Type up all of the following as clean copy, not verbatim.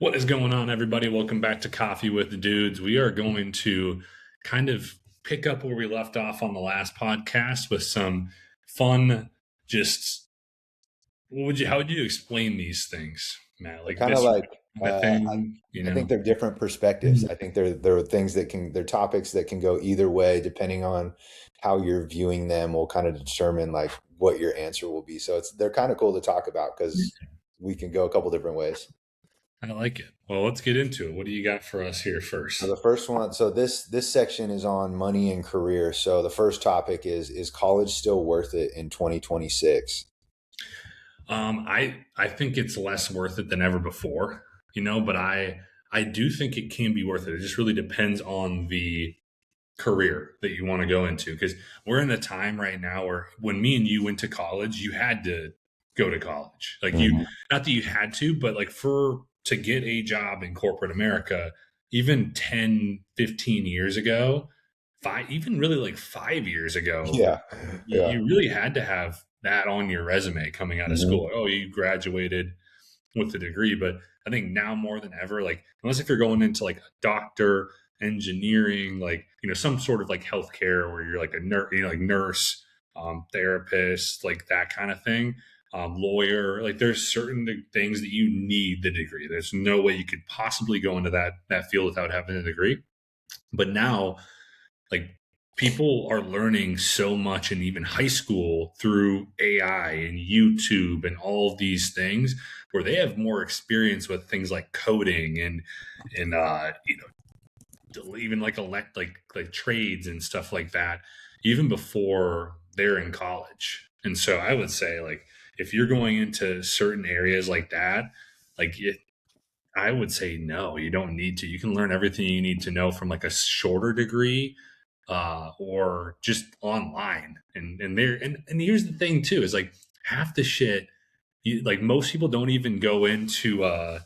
What is going on, everybody? Welcome back to Coffee with the Dudes. We are going to kind of pick up where we left off on the last podcast with some fun, just how would you explain these things, Matt? They're Like kind of this like kind of thing, I think they're different perspectives. I think they're things that can they're topics that can go either way depending on how you're viewing them will kind of determine like what your answer will be. So they're kind of cool to talk about because we can go a couple different ways. I like it. Well, let's get into it. What do you got for us here So first? the first one, so this section is on money and career. So the first topic is college still worth it in 2026? I think it's less worth it than ever before, but I do think it can be worth it. It just really depends on the career that you want to go into because we're in a time right now where when me and you went to college, you had to go to college. Like you, Hmm. not that you had to, but like for to get a job in corporate America, even 10, 15 years ago, even really like 5 years ago, Yeah, yeah. you really had to have that on your resume coming out of Hmm. school. Like, oh, you graduated with a degree. But I think now more than ever, like unless if you're going into like a doctor, engineering, like some sort of like healthcare where you're like a nurse, like nurse, therapist, like that kind of thing. Lawyer, like there's certain things that you need the degree. There's no way you could possibly go into that field without having a degree. But now like people are learning so much in even high school through AI and YouTube and all of these things where they have more experience with things like coding and even like like trades and stuff like that even before they're in college. And so I would say like if you're going into certain areas like that, like I would say no, you don't need to. You can learn everything you need to know from like a shorter degree or just online. And here's the thing too is like half the shit. Like most people don't even go into a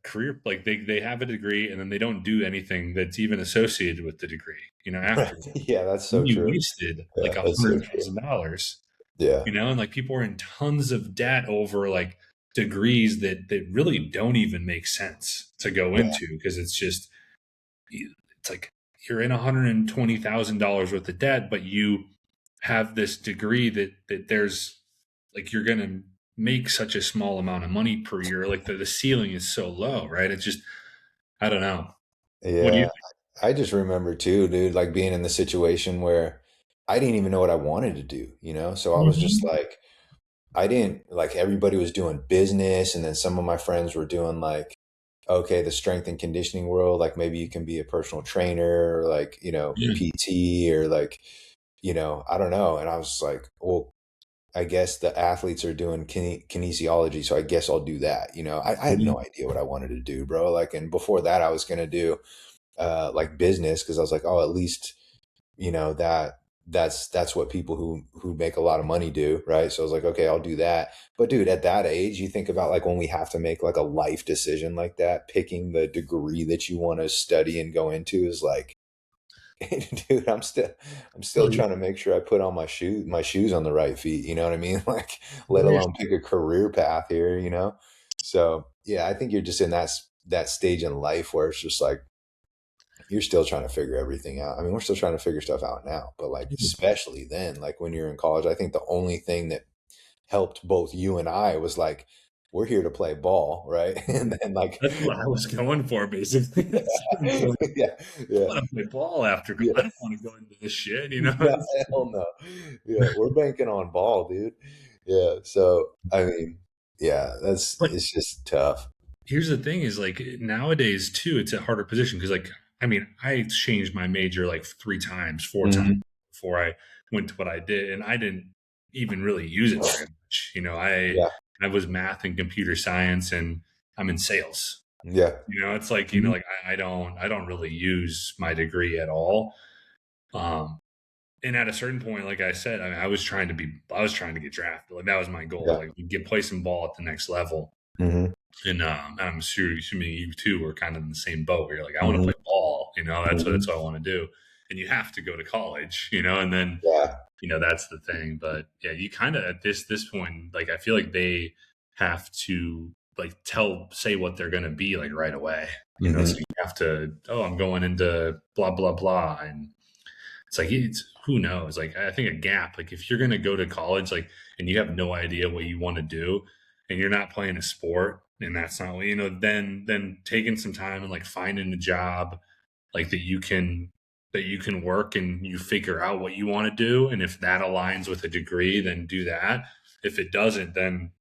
career like they have a degree and then they don't do anything that's even associated with the degree. Afterward, Yeah, that's so you true. wasted Yeah, like a that's so hundred true. thousand dollars Yeah. and like people are in tons of debt over like degrees that really don't even make sense to go Yeah. into because it's like you're in $120,000 worth of debt, but you have this degree that there's like you're gonna make such a small amount of money per year. Like the ceiling is so low, right? It's just I don't know. What do you Yeah. I just remember too, dude, like being in the situation where I didn't even know what I wanted to do, you know? So I was just think? like, I didn't like everybody was doing business, and then some of my friends were doing like, okay, the strength and conditioning world, like maybe you can be a personal trainer or like, Yeah. PT or like, I don't know. And I was like, well, I guess the athletes are doing kinesiology, so I guess I'll do that. I had Mhm. no idea what I wanted to do, bro. Like, and before that, I was gonna do like business because I was like, oh, at least that's what people who make a lot of money do, right? So I was like, okay, I'll do that. But dude, at that age, you think about like when we have to make like a life decision like that, picking the degree that you want to study and go into is like, dude, I'm still Well, trying to make sure I put on my shoes on the right feet. You know what I mean? Like, let here's alone pick a career path here. So yeah, I think you're just in that stage in life where it's just like you're still trying to figure everything out. I mean, we're still trying to figure stuff out now, but like especially then, like when you're in college, I think the only thing that helped both you and I was like we're here to play ball, right? And then like that's what I was going for, basically. yeah, I yeah, want to play ball after. I yeah. don't want to go into this shit. No, hell no. Yeah, we're banking on ball, dude. Yeah, so I mean, yeah, that's But it's just tough. here's the thing: is like nowadays too, it's a harder position because, like, I mean, I changed my major like 3 times, 4 times Hmm. before I went to what I did, and I didn't even really use it very much. Yeah, I was math and computer science, and I'm in sales. yeah. It's like Hmm. like I don't really use my degree at all. Um, and at a certain point, like I said, I was trying to I was trying to get drafted. Like that was my goal. Yeah. Like get play some ball at the next level. Hmm. And I'm assuming you two were kind of in the same boat where you're like, I want to Hmm. play ball. That's Hmm. what I want to do. And you have to go to college. And then Yeah. that's the thing. But yeah, you kind of at this point, like I feel like they have to. like say what they're going to be like right away. So Hmm. you have to, oh, I'm going into blah blah blah, and it's like who knows? Like I think a gap. Like if you're going to go to college, like and you have no idea what you want to do, and you're not playing a sport, and that's not what then taking some time and like finding a job like that you can work and you figure out what you want to do, and if that aligns with a degree, then do that. If it doesn't, then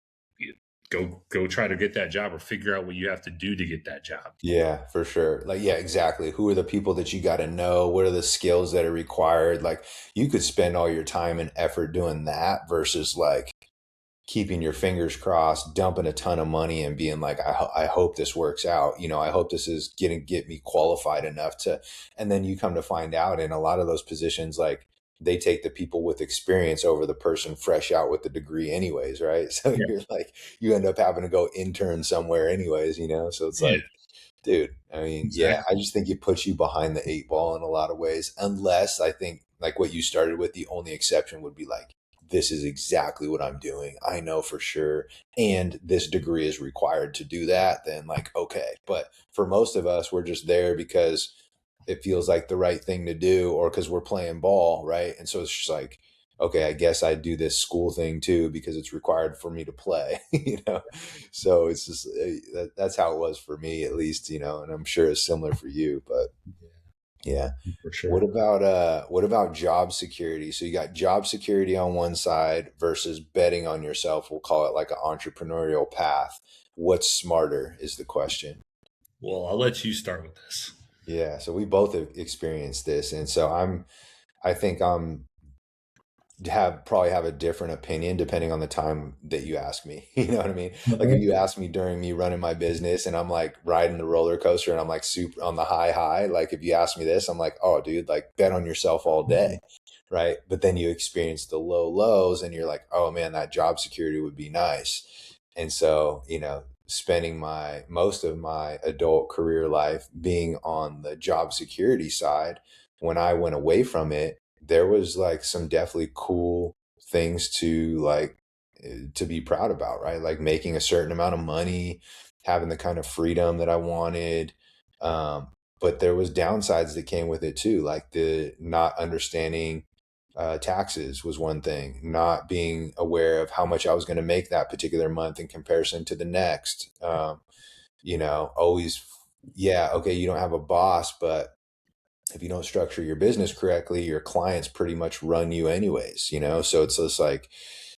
go try to get that job or figure out what you have to do to get that job. Yeah, for sure. Like, yeah, exactly. Who are the people that you got to know? What are the skills that are required? Like, you could spend all your time and effort doing that versus like keeping your fingers crossed, dumping a ton of money and being like, I hope this works out. I hope this is get me qualified enough to, and then you come to find out in a lot of those positions, like they take the people with experience over the person fresh out with the degree anyways. Right. So Yeah, you're like, you end up having to go intern somewhere anyways, so it's yeah, like, dude, I mean, yeah, I exactly. just think it puts you behind the eight ball in a lot of ways. Unless I think, like what you started with, the only exception would be like, this is exactly what I'm doing. I know for sure. And this degree is required to do that. Then, like, okay. But for most of us, we're just there because it feels like the right thing to do or because we're playing ball. Right. And so it's just like, okay, I guess I do this school thing too because it's required for me to play, So it's just that's how it was for me at least, and I'm sure it's similar for you, but yeah. Yeah, for What sure. about job security? So you got job security on one side versus betting on yourself. We'll call it like an entrepreneurial path. What's smarter is the question. Well, I'll let you start with this. Yeah, so we both have experienced this, and so I think I'm probably have a different opinion depending on the time that you ask me. You know what I mean? Like if you ask me during me running my business and I'm like riding the roller coaster and I'm like super on the high, like if you ask me this, I'm like, oh dude, like bet on yourself all day. Right. But then you experience the low lows and you're like, oh man, that job security would be nice. And so, spending my most of my adult career life being on the job security side, when I went away from it, there was like some definitely cool things to like to be proud about, right? Like making a certain amount of money, having the kind of freedom that I wanted. Um, but there was downsides that came with it too, like the not understanding taxes was one thing, not being aware of how much I was going to make that particular month in comparison to the next. Always, yeah, okay, you don't have a boss, but if you don't structure your business correctly, your clients pretty much run you anyways. So it's just like,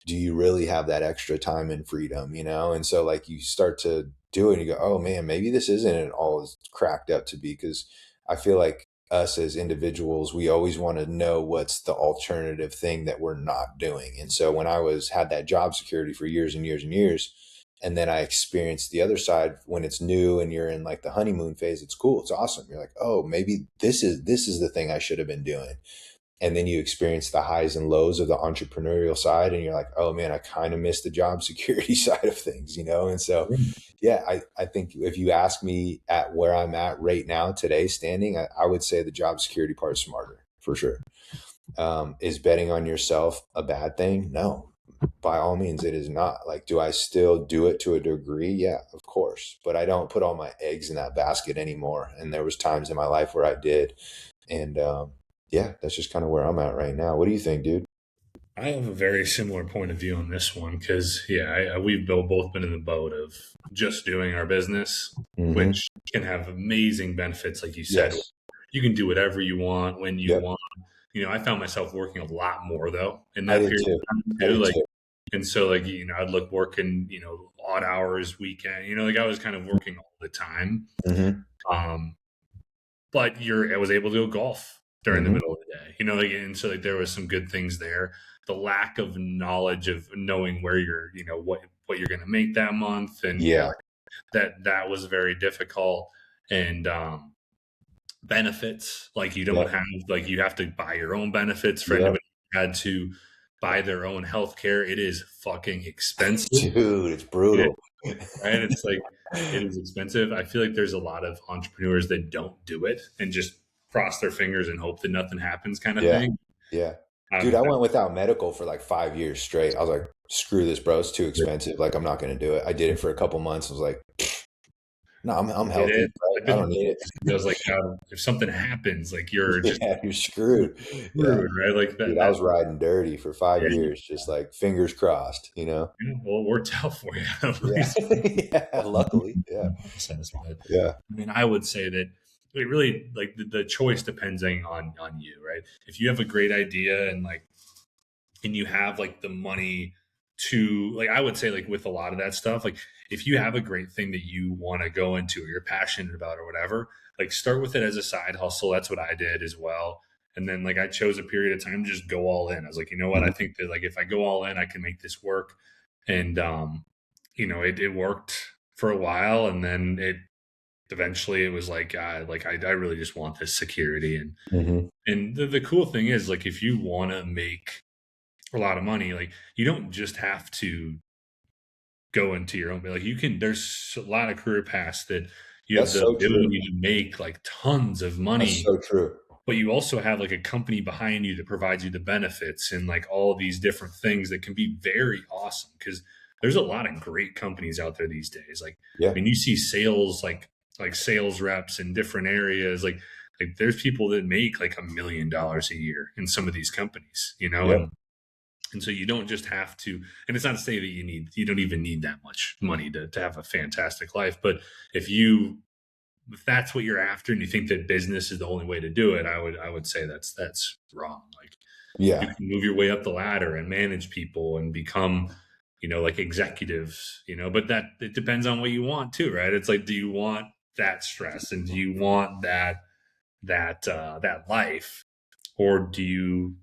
do you really have that extra time and freedom? And so like you start to do it and you go, oh man, maybe this isn't at all as cracked up to be, because I feel like us as individuals, we always want to know what's the alternative thing that we're not doing. And so when I had that job security for years and years and years, and then I experienced the other side when it's new and you're in like the honeymoon phase, it's cool, it's awesome. You're like, oh, maybe this is the thing I should have been doing. And then you experience the highs and lows of the entrepreneurial side and you're like, oh man, I kind of miss the job security side of things. And so yeah, I think if you ask me at where I'm at right now today standing, I would say the job security part is smarter for sure. Is betting on yourself a bad thing? No, by all means it is not. Like, do I still do it to a degree? Yeah, of course, but I don't put all my eggs in that basket anymore, and there was times in my life where I did. And yeah, that's just kind of where I'm at right now. What do you think, dude? I have a very similar point of view on this one because, yeah, we've both been in the boat of just doing our business, Mm-hmm. which can have amazing benefits, like you said. Yes. You can do whatever you want when you Yep. want. I found myself working a lot more though in I that did period too. of time I too. did Like, too. and so like I'd look working odd hours, weekend. Like I was kind of working all the time. Mm-hmm. Um, but I was able to go golf during the Mm-hmm. middle of the day, like, and so like there was some good things there. The lack of knowledge of knowing where you're, what you're going to make that month, and Yeah. that was very difficult. And benefits, like you don't Yep. have, like you have to buy your own benefits for Yep. anybody who had to buy their own health care. It is fucking expensive. Dude, it's It is, brutal. right? It's like it is expensive. I feel like there's a lot of entrepreneurs that don't do it and just cross their fingers and hope that nothing happens kind of Yeah. thing. Yeah. Dude, I went without medical for like 5 years straight. I was like, screw this, bro. It's too expensive. Like, I'm not going to do it. I did it for a couple months. I was like, no, I'm did it. healthy, right? Like I this is don't need the it. thing. I was like, if something happens, like you're just Yeah, you're screwed. Yeah. screwed, right? Like Dude, I that. was riding dirty for 5 years, Yeah, just like fingers crossed, you know? well, it worked out for you at Yeah. least. Yeah. Luckily. Yeah. Process, but Yeah. I mean, I would say that it really like the choice depending on you, right? If you have a great idea and you have like the money to like, I would say like with a lot of that stuff, like if you have a great thing that you want to go into or you're passionate about or whatever, like start with it as a side hustle. That's what I did as well. And then like I chose a period of time to just go all in. I was like, you know what? I Mhm. think that like if I go all in, I can make this work. And it worked for a while, and then it eventually it was like I really just want this security. Mhm. And the cool thing is like if you want to make a lot of money, like you don't just have to go into your own, like you can, there's a lot of career paths that you have That's the so true. ability to make like tons of That's money, so true. but you also have like a company behind you that provides you the benefits and like all these different things that can be very awesome because there's a lot of great companies out there these days. Like, I Yeah. mean, you see sales like sales reps in different areas. Like there's people that make like $1 million a year in some of these companies, Yep. and so you don't just have to, and it's not to say that you don't even need that much money to have a fantastic life. But if you, if that's what you're after and you think that business is the only way to do it, I would say that's wrong. Like you Yeah. can move your way up the ladder and manage people and become, like executives, but that it depends on what you want too, right? It's like, do you want that stress and do you want that life, or do you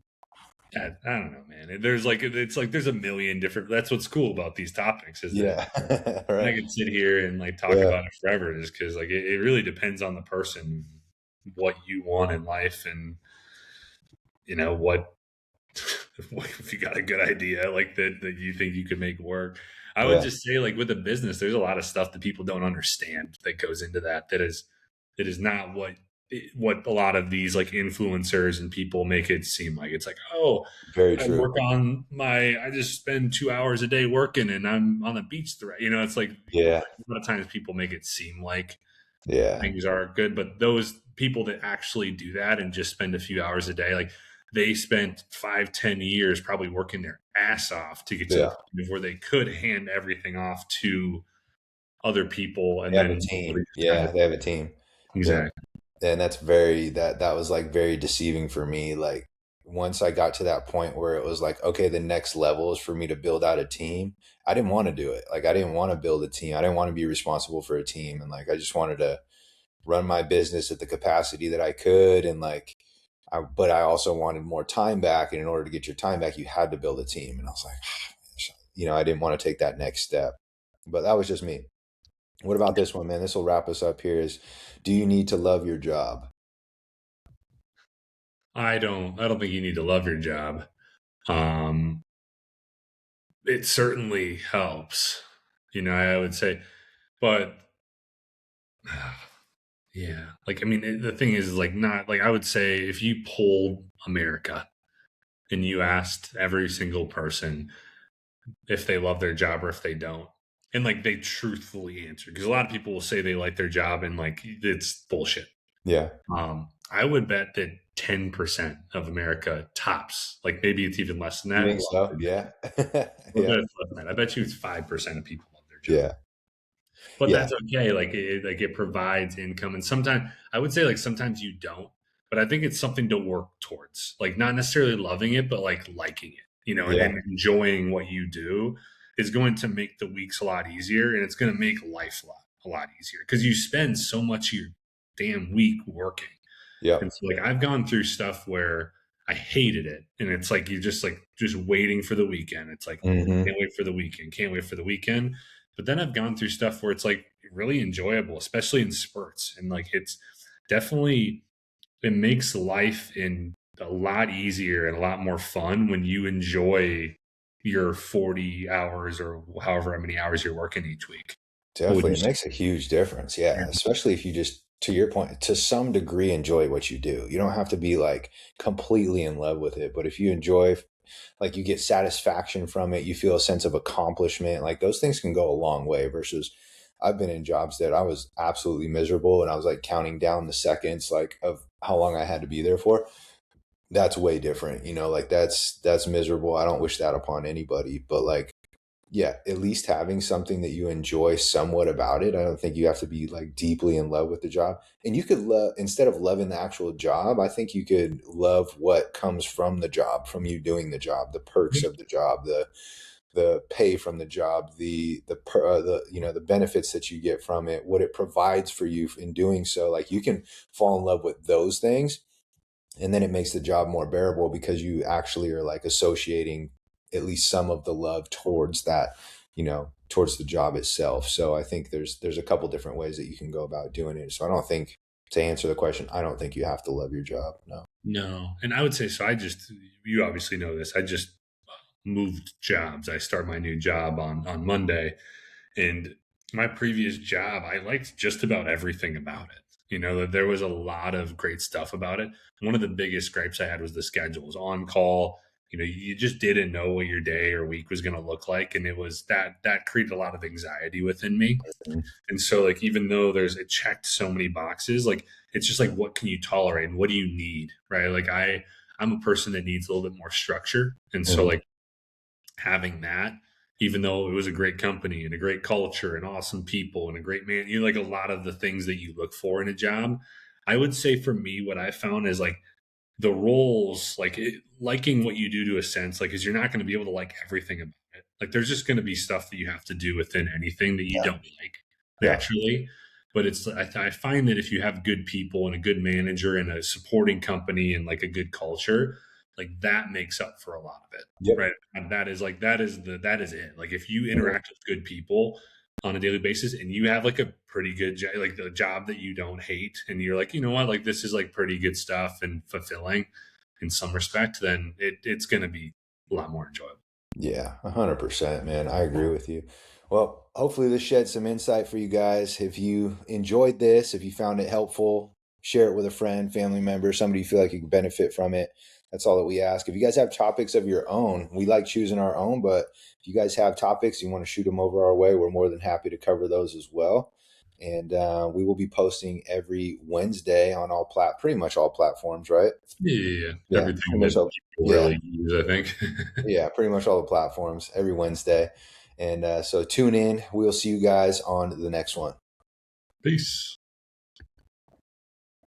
I don't know, man. There's like it's like there's a million different. That's what's cool about these topics is that Yeah. I Right. could sit here and like talk Yeah. about it forever, just because like it really depends on the person, what you want in life, and what if you got a good idea like that you think you could make work. I would Yeah. just say like with a business, there's a lot of stuff that people don't understand that goes into that is not what a lot of these like influencers and people make it seem like. It's like, oh, Very I true. I just spend 2 hours a day working and I'm on the beach. It's like Yeah. a lot of times people make it seem like Yeah. things are good, but those people that actually do that and just spend a few hours a day, like they spent 5, 10 years probably working their ass off to get to the Yeah. point of where they could hand everything off to other people They and have a then they team. just kind Yeah. of They have a team. Yeah. exactly. And that's that was like very deceiving for me. Like once I got to that point where it was like, okay, the next level is for me to build out a team. I didn't want to do it. Like I didn't want to build a team. I didn't want to be responsible for a team. And like I just wanted to run my business at the capacity that I could. And like but I also wanted more time back. And in order to get your time back, you had to build a team. And I was like, I didn't want to take that next step. But that was just me. What about this one, man? This will wrap us up here is, do you need to love your job? I don't think you need to love your job. Um, it certainly helps, I would say, but yeah, like I mean, the thing is, like, not like I would say if you polled America and you asked every single person if they love their job or if they don't, and like they truthfully answer, because a lot of people will say they like their job and like it's bullshit. Yeah. I would bet that 10% of America tops, like maybe it's even less than You that. think so? Yeah. I bet Yeah. it's less than that. I bet you it's 5% of people love their job. Yeah. But Yeah. that's okay. Like it provides income, and sometimes I would say like sometimes you don't, but I think it's something to work towards. Like not necessarily loving it, but like liking it, Yeah. and enjoying what you do is going to make the weeks a lot easier, and it's going to make life a lot easier because you spend so much of your damn week working. And Yep. so like I've gone through stuff where I hated it. And it's like just waiting for the weekend. It's like Hmm. can't wait for the weekend, can't wait for the weekend. But then I've gone through stuff where it's like really enjoyable, especially in spurts. And like it's definitely it makes life in a lot easier and a lot more fun when you enjoy your 40 hours or however many hours you're working each week. What would Definitely. you It say? makes a huge difference. Yeah. Especially if you just to your point, to some degree, enjoy what you do. You don't have to be like completely in love with it, but if you enjoy, like you get satisfaction from it, you feel a sense of accomplishment, like those things can go a long way versus I've been in jobs that I was absolutely miserable and I was like counting down the seconds like of how long I had to be there for. That's way different, like that's miserable. I don't wish that upon anybody, but like yeah, at least having something that you enjoy somewhat about it. I don't think you have to be like deeply in love with the job. And you could love, instead of loving the actual job, I think you could love what comes from the job, from you doing the job, the perks of the job, the pay from the job, the benefits that you get from it, what it provides for you in doing so. Like you can fall in love with those things, and then it makes the job more bearable because you actually are like associating at least some of the love towards that, towards the job itself. So I think there's a couple different ways that you can go about doing it. So I don't think, to answer the question, I don't think you have to love your job. No. No, and I would say so. You obviously know this. I just moved jobs. I start my new job on Monday, and my previous job, I liked just about everything about it. That there was a lot of great stuff about it. One of the biggest gripes I had was the schedules on call. You just didn't know what your day or week was going to look like, and it was that created a lot of anxiety within me. Mhm. And so, like, even though it checked so many boxes, like, it's just like, what can you tolerate and what do you need, right? Like, I'm a person that needs a little bit more structure, and so Mhm. like having that, even though it was a great company and a great culture and awesome people and a great man, like a lot of the things that you look for in a job. I would say for me, what I found is like the roles, like liking what you do to a sense, like, because you're not going to be able to like everything about it. Like, there's just going to be stuff that you have to do within anything that you Yeah. don't like Yeah. naturally. But I find that if you have good people and a good manager and a supporting company and like a good culture, like that makes up for a lot of it, Yep. right? And that is it. Like, if you Mhm. interact with good people on a daily basis and you have like a pretty good job, like the job that you don't hate, and you're like, you know what, like this is like pretty good stuff and fulfilling in some respect, then it's going to be a lot more enjoyable. Yeah, 100%, man. I agree with you. Well, hopefully this shed some insight for you guys. If you enjoyed this, if you found it helpful, share it with a friend, family member, somebody you feel like you can benefit from it. That's all that we ask. If you guys have topics of your own, we like choosing our own, but if you guys have topics, you want to shoot them over our way, we're more than happy to cover those as well. And we will be posting every Wednesday on pretty much all platforms, right? Yeah, Yeah, everything pretty much that all. people Yeah, really use, I think. yeah, pretty much all the platforms every Wednesday. And so tune in. We'll see you guys on the next one. Peace.